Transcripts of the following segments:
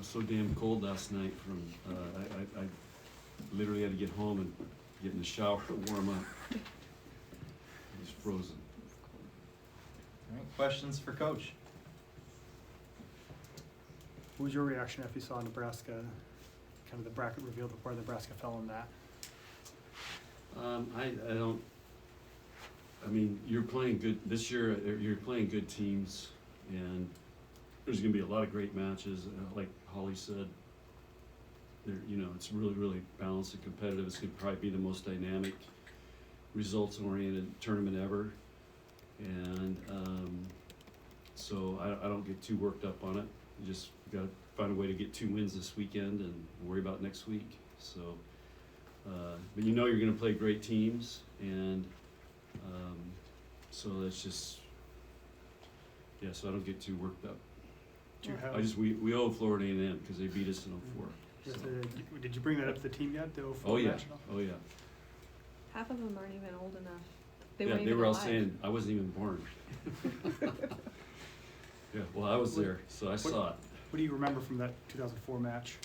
was so damn cold last night. I literally had to get home and get in the shower to warm up. It was frozen. All right, questions for Coach? What was your reaction if you saw Nebraska, kind of the bracket revealed before Nebraska fell in that? I mean, you're playing good this year. You're playing good teams, and there's going to be a lot of great matches. Like Holly said, it's really, really balanced and competitive. It's going to probably be the most dynamic, results-oriented tournament ever, and so I don't get too worked up on it. You just got to find a way to get 2 wins this weekend and worry about next week. So, but you're going to play great teams, and so that's just, so I don't get too worked up. We owe Florida A&M because they beat us in 04. So. Did you bring that up to the team yet? The 04 Oh yeah, match? oh yeah. Half of them aren't even old enough. They were all saying I wasn't even born. Yeah, well I was there, so I saw it. What do you remember from that 2004 match?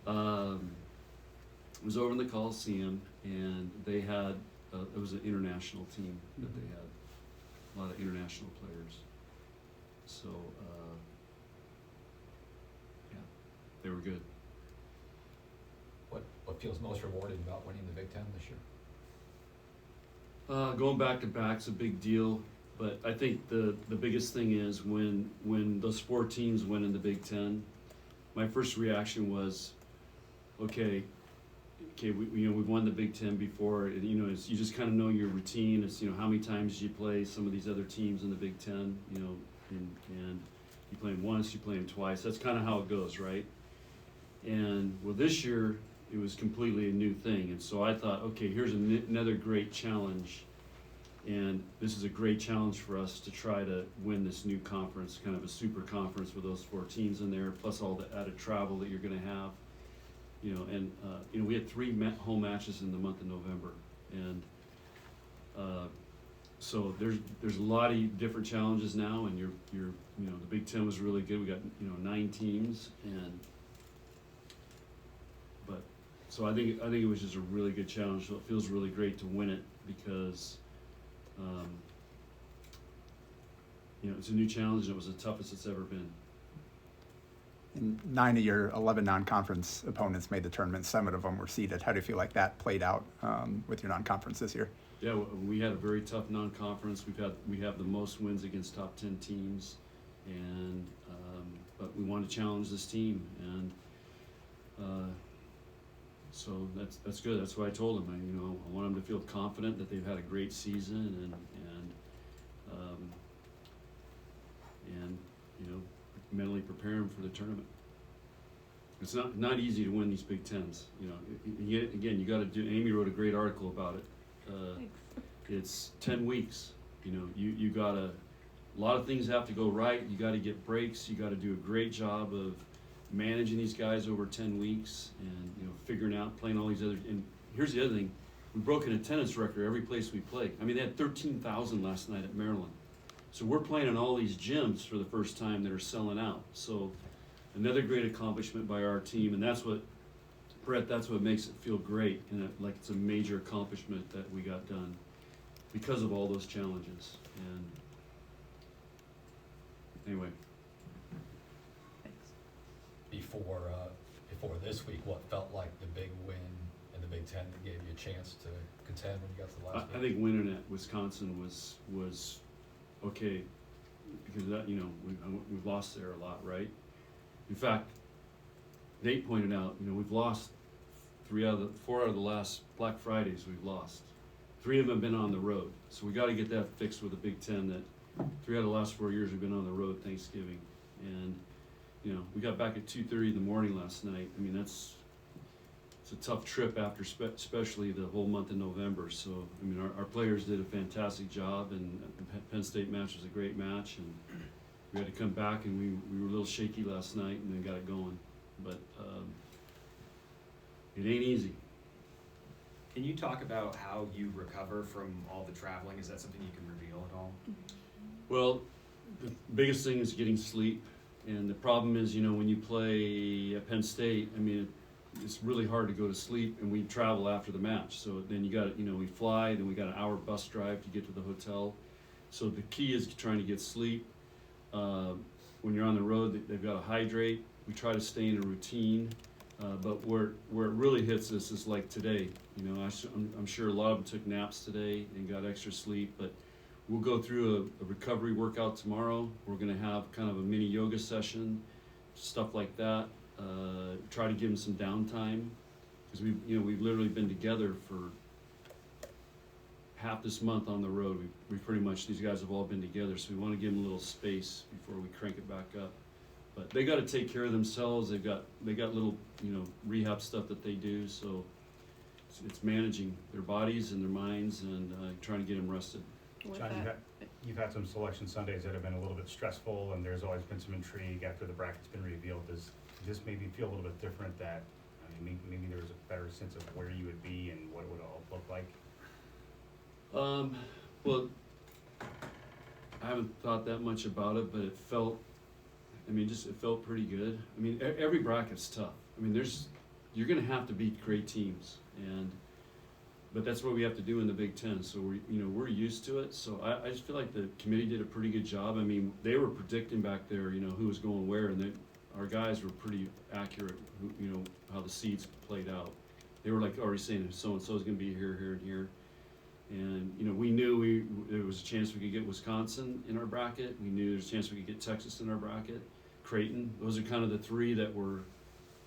It was over in the Coliseum, and they had it was an international team that they had, a lot of international players. So they were good. What feels most rewarding about winning the Big Ten this year? Going back to back's a big deal, but I think the biggest thing is when those 4 teams win in the Big Ten, my first reaction was, okay, we've won the Big Ten before, and you just kind of know your routine. It's how many times you play some of these other teams in the Big Ten, and you play them once, you play them twice. That's kind of how it goes, right? And well, this year it was completely a new thing, and so I thought, okay, here's another great challenge, and this is a great challenge for us to try to win this new conference, kind of a super conference with those 4 teams in there, plus all the added travel that you're going to have. We had 3 home matches in the month of November, and so there's a lot of different challenges now, and the Big Ten was really good. We got 9 teams, so I think it was just a really good challenge. So it feels really great to win it because it's a new challenge, and it was the toughest it's ever been. And 9 of your 11 non-conference opponents made the tournament. 7 of them were seeded. How do you feel like that played out with your non-conference this year? Yeah, we had a very tough non-conference. We have the most wins against top 10 teams, and but we wanted to challenge this team, and so that's good. That's what I told them. I want them to feel confident that they've had a great season, and mentally prepare them for the tournament. It's not easy to win these Big Tens. Again, you got to do. Amy wrote a great article about it. Thanks. It's 10 weeks. You got to. A lot of things have to go right. You got to get breaks. You got to do a great job of managing these guys over 10 weeks, and figuring out, playing all these other. And here's the other thing: we broke an attendance record every place we played. I mean, they had 13,000 last night at Maryland. So we're playing in all these gyms for the first time that are selling out. So another great accomplishment by our team, and that's what, Brett, that's what makes it feel great, and like it's a major accomplishment that we got done because of all those challenges. And anyway. Thanks. Before this week, what felt like the big win in the Big Ten that gave you a chance to contend when you got to the last game? I think winning at Wisconsin was okay, because that we've lost there a lot, right? In fact, Nate pointed out we've lost 4 out of the last Black Fridays. We've lost 3 of them have been on the road, so we got to get that fixed with the Big Ten. That 3 out of the last 4 years we've been on the road Thanksgiving, and we got back at 2:30 in the morning last night. I mean, it's a tough trip after, especially the whole month of November. So, I mean, our players did a fantastic job, and the Penn State match was a great match, and we had to come back, and we were a little shaky last night, and then got it going. But it ain't easy. Can you talk about how you recover from all the traveling? Is that something you can reveal at all? Well, the biggest thing is getting sleep. And the problem is, when you play at Penn State, I mean, it's really hard to go to sleep, and we travel after the match. So then you got, we fly, then we got an hour bus drive to get to the hotel. So the key is trying to get sleep. When you're on the road, they've got to hydrate. We try to stay in a routine. But where it really hits us is like today. I'm sure a lot of them took naps today and got extra sleep, but we'll go through a recovery workout tomorrow. We're going to have kind of a mini yoga session, stuff like that. Try to give them some downtime, because we've literally been together for half this month on the road. We pretty much, these guys have all been together, so we want to give them a little space before we crank it back up. But they got to take care of themselves. They got little rehab stuff that they do, so it's managing their bodies and their minds and trying to get them rested. With John, that, you've had some selection Sundays that have been a little bit stressful, and there's always been some intrigue after the bracket's been revealed. Does this maybe feel a little bit different, that, maybe there was a better sense of where you would be and what it would all look like? Well, I haven't thought that much about it, but it felt pretty good. Every bracket's tough. You're gonna have to beat great teams, but that's what we have to do in the Big Ten. So we're used to it. So I just feel like the committee did a pretty good job. They were predicting back there, who was going where, and our guys were pretty accurate. How the seeds played out. They were like already saying so and so is going to be here, here, and here. And we knew there was a chance we could get Wisconsin in our bracket. We knew there was a chance we could get Texas in our bracket. Creighton. Those are kind of the three that were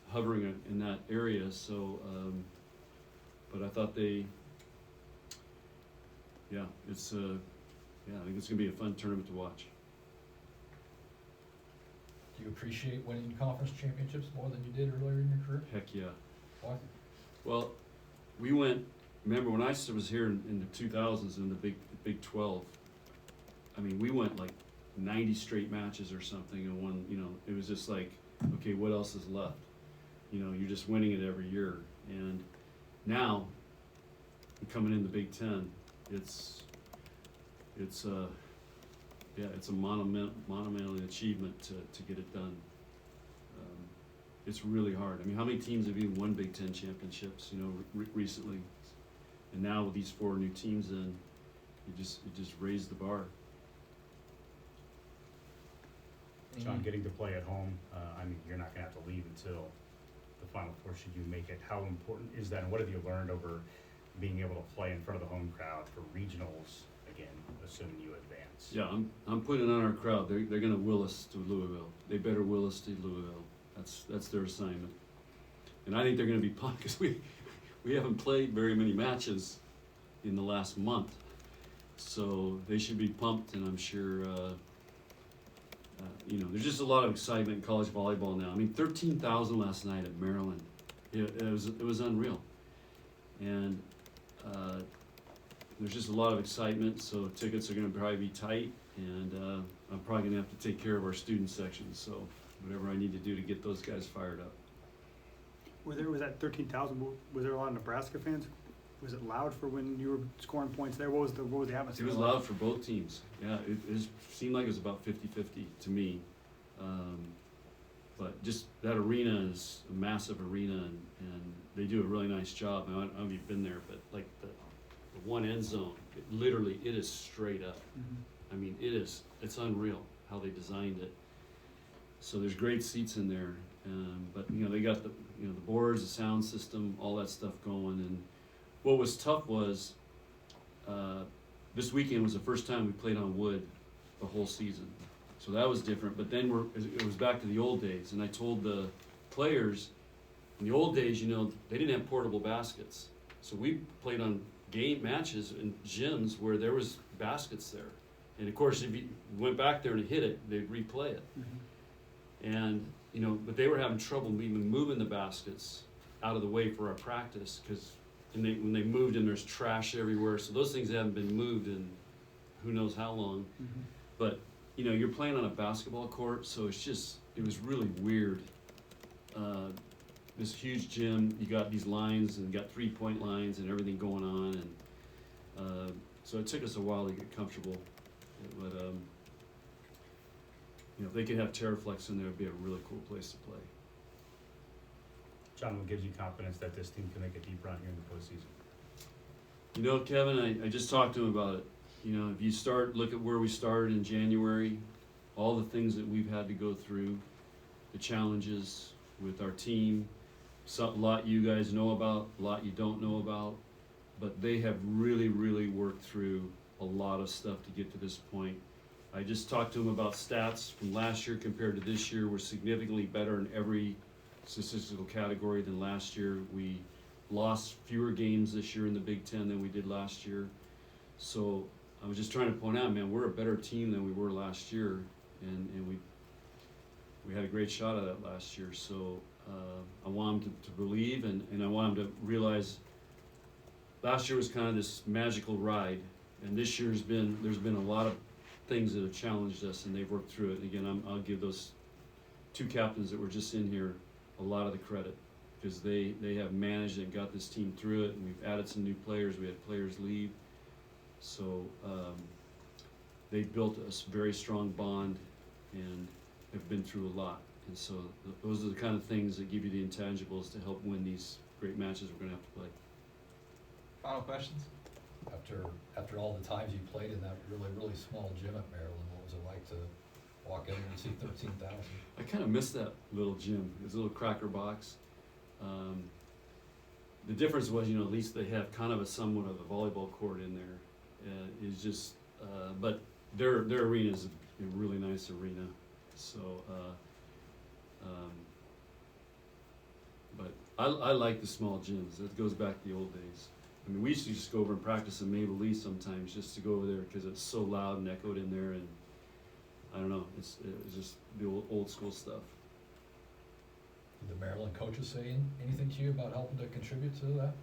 hovering in that area. So, but I thought I think it's going to be a fun tournament to watch. Do you appreciate winning conference championships more than you did earlier in your career? Heck yeah. Why? Well, we went. Remember when I was here in the 2000s in the Big 12? We went like 90 straight matches or something, and one. It was just like, okay, what else is left? You're just winning it every year. And now, coming in the Big Ten, it's a monumental achievement to get it done. It's really hard. How many teams have even won Big Ten championships, recently? And now with these 4 new teams in, you just raise the bar. John, getting to play at home, you're not going to have to leave until the Final Four should you make it. How important is that, and what have you learned over being able to play in front of the home crowd for regionals, again, assuming you advance? Yeah, I'm putting on our crowd. They're going to will us to Louisville. They better will us to Louisville. That's their assignment. And I think they're going to be pumped, because we haven't played very many matches in the last month. So they should be pumped, and I'm sure, there's just a lot of excitement in college volleyball now. 13,000 last night at Maryland. It was unreal. And there's just a lot of excitement, so tickets are going to probably be tight, and I'm probably going to have to take care of our student section, so whatever I need to do to get those guys fired up. Was that 13,000? Was there a lot of Nebraska fans? Was it loud for when you were scoring points there? What was the atmosphere? It was loud for both teams. Yeah, it seemed like it was about 50-50 to me. But just that arena is a massive arena, and they do a really nice job. I don't know if you've been there, but like the one end zone, it is straight up. Mm-hmm. It's unreal how they designed it. So there's great seats in there, but they got the boards, the sound system, all that stuff going. And what was tough was this weekend was the first time we played on wood the whole season, so that was different. But then it was back to the old days, and I told the players, in the old days, they didn't have portable baskets, so we played on game matches in gyms where there was baskets there, and of course if you went back there and hit it, they'd replay it. Mm-hmm. And but they were having trouble even moving the baskets out of the way for our practice, because when they moved and there's trash everywhere, so those things haven't been moved in who knows how long. Mm-hmm. But you're playing on a basketball court, so it was really weird. This huge gym, you got these lines, and you got 3-point lines and everything going on, and so it took us a while to get comfortable. But you know, if they could have Terraflex in there, it'd be a really cool place to play. John, what gives you confidence that this team can make a deep run here in the postseason? You know, Kevin, I just talked to him about it. You know, if you look at where we started in January, all the things that we've had to go through, the challenges with our team, a lot you guys know about, a lot you don't know about, but they have really, really worked through a lot of stuff to get to this point. I just talked to him about stats from last year compared to this year. We're significantly better in every statistical category than last year. We lost fewer games this year in the Big Ten than we did last year. So I was just trying to point out, man, we're a better team than we were last year, and we had a great shot at that last year. So I want them to believe, and I want them to realize last year was kind of this magical ride, and this year's there's been a lot of things that have challenged us, and they've worked through it. And again, I'll give those two captains that were just in here a lot of the credit, because they have managed and got this team through it, and we've added some new players. We had players leave. So they built a very strong bond and have been through a lot. And so those are the kind of things that give you the intangibles to help win these great matches we're going to have to play. Final questions? After all the times you played in that really, really small gym at Maryland, what was it like to walk in and see 13,000? I kind of miss that little gym. It was a little cracker box. The difference was, you know, at least they have kind of somewhat of a volleyball court in there. It's just, but their arena is a really nice arena. So, but I like the small gyms. It goes back to the old days. I mean, we used to just go over and practice in Maple Leaf sometimes just to go over there because it's so loud and echoed in there, and I don't know, it's just the old school stuff. Did the Maryland coaches say anything to you about helping to contribute to that?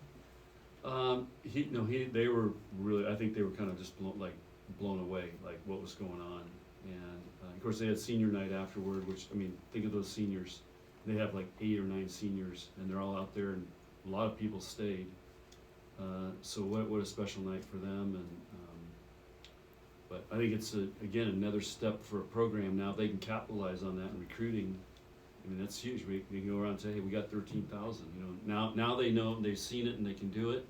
They were really, I think they were kind of just blown away, like what was going on. And of course they had senior night afterward, which, I mean, think of those seniors. They have like 8 or 9 seniors, and they're all out there, and a lot of people stayed. So what a special night for them. And but I think it's again another step for a program. Now they can capitalize on that in recruiting. I mean, that's huge. We can go around and say, hey, we got 13,000. You know, now they know, they've seen it, and they can do it.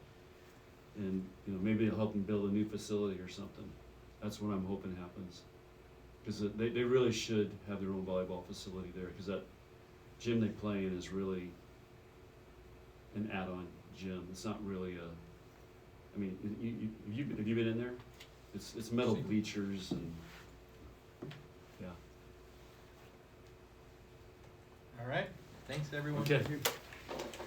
And you know, maybe it'll help them build a new facility or something. That's what I'm hoping happens. Because they really should have their own volleyball facility there. Because that gym they play in is really an add-on gym. It's not really a. I mean, have you been in there? It's metal bleachers and yeah. All right. Thanks, everyone. Okay. Thank you.